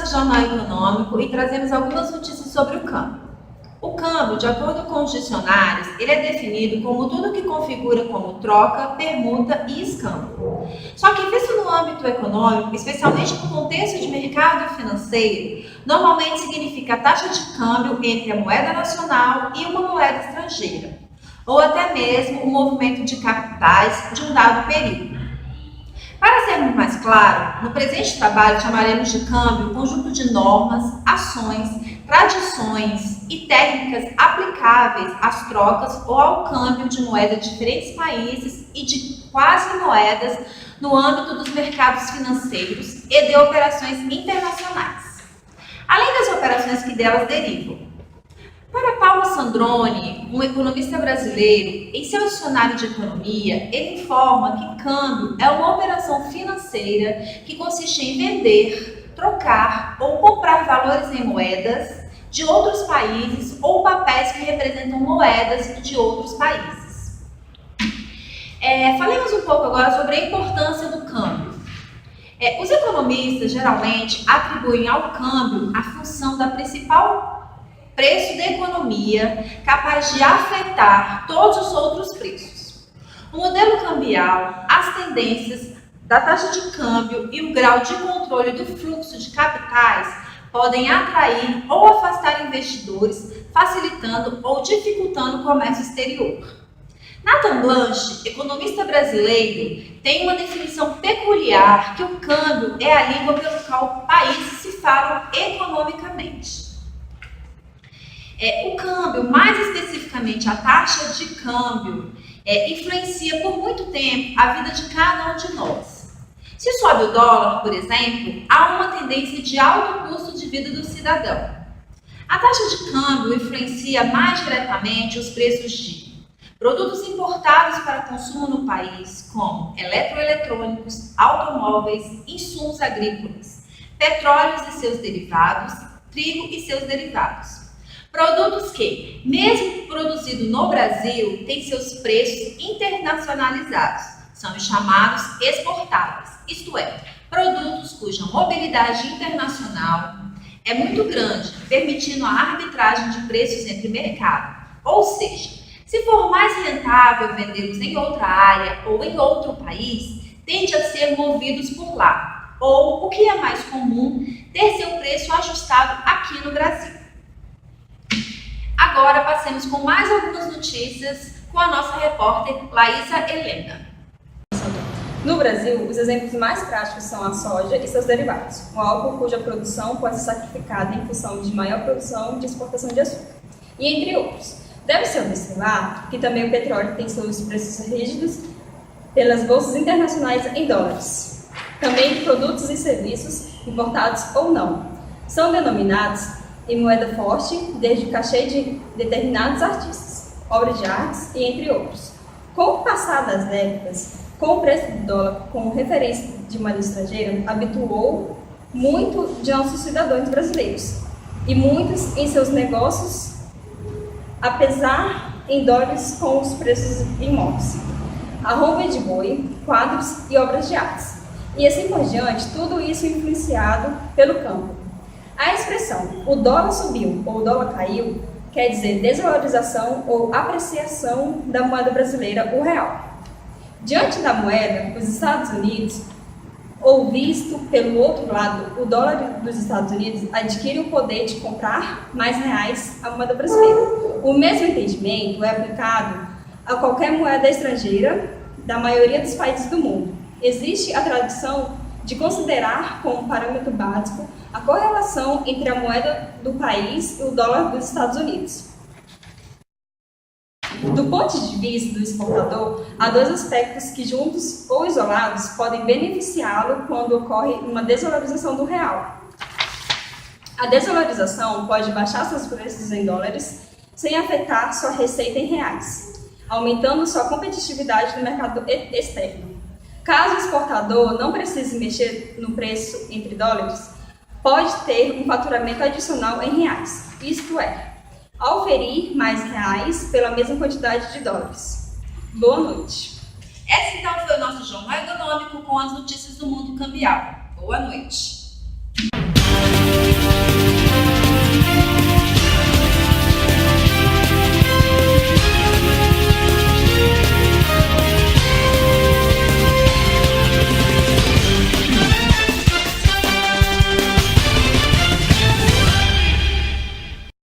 Jornal Econômico e trazemos algumas notícias sobre o câmbio. O câmbio, de acordo com os dicionários, ele é definido como tudo que configura como troca, permuta e escambo. Só que visto no âmbito econômico, especialmente no contexto de mercado financeiro, normalmente significa a taxa de câmbio entre a moeda nacional e uma moeda estrangeira, ou até mesmo o movimento de capitais de um dado período. Para sermos mais claros, no presente trabalho chamaremos de câmbio o conjunto de normas, ações, tradições e técnicas aplicáveis às trocas ou ao câmbio de moedas de diferentes países e de quase moedas no âmbito dos mercados financeiros e de operações internacionais, além das operações que delas derivam. Para Paulo Sandrone, um economista brasileiro, em seu dicionário de economia, ele informa que câmbio é uma operação financeira que consiste em vender, trocar ou comprar valores em moedas de outros países ou papéis que representam moedas de outros países. Falemos um pouco agora sobre a importância do câmbio. Os economistas geralmente atribuem ao câmbio a função da principal preço da economia, capaz de afetar todos os outros preços. O modelo cambial, as tendências da taxa de câmbio e o grau de controle do fluxo de capitais podem atrair ou afastar investidores, facilitando ou dificultando o comércio exterior. Nathan Blanche, economista brasileiro, tem uma definição peculiar que o câmbio é a língua pelo qual países se falam economicamente. O câmbio, mais especificamente a taxa de câmbio, influencia por muito tempo a vida de cada um de nós. Se sobe o dólar, por exemplo, há uma tendência de alto custo de vida do cidadão. A taxa de câmbio influencia mais diretamente os preços de produtos importados para consumo no país, como eletroeletrônicos, automóveis, insumos agrícolas, petróleos e seus derivados, trigo e seus derivados. Produtos que, mesmo produzidos no Brasil, têm seus preços internacionalizados, são os chamados exportáveis, isto é, produtos cuja mobilidade internacional é muito grande, permitindo a arbitragem de preços entre mercados. Ou seja, se for mais rentável vendê-los em outra área ou em outro país, tende a ser movidos por lá, ou, o que é mais comum, ter seu preço ajustado aqui no Brasil. Agora passemos com mais algumas notícias com a nossa repórter Laísa Helena. No Brasil, os exemplos mais práticos são a soja e seus derivados, o álcool cuja produção pode ser sacrificada em função de maior produção de exportação de açúcar, e entre outros. Deve-se observar que também o petróleo tem seus preços rígidos pelas bolsas internacionais em dólares. Também produtos e serviços, importados ou não, são denominados em moeda forte, desde o cachê de determinados artistas, obras de artes e entre outros. Com o passar das décadas, com o preço do dólar como referência de moeda estrangeira, habituou muito de nossos cidadãos brasileiros, e muitos em seus negócios, apesar em dólares com os preços imóveis, arroba de boi, quadros e obras de artes. E assim por diante, tudo isso influenciado pelo câmbio. A expressão "o dólar subiu" ou "o dólar caiu" quer dizer desvalorização ou apreciação da moeda brasileira, o real. Diante da moeda, os Estados Unidos, ou visto pelo outro lado, o dólar dos Estados Unidos adquire o poder de comprar mais reais à moeda brasileira. O mesmo entendimento é aplicado a qualquer moeda estrangeira da maioria dos países do mundo. Existe a tradição de considerar como parâmetro básico a correlação entre a moeda do país e o dólar dos Estados Unidos. Do ponto de vista do exportador, há dois aspectos que, juntos ou isolados, podem beneficiá-lo quando ocorre uma desvalorização do real. A desvalorização pode baixar seus preços em dólares sem afetar sua receita em reais, aumentando sua competitividade no mercado externo. Caso o exportador não precise mexer no preço entre dólares, pode ter um faturamento adicional em reais, isto é, oferir mais reais pela mesma quantidade de dólares. Boa noite. Esse então foi o nosso Jornal Econômico com as notícias do mundo cambial. Boa noite.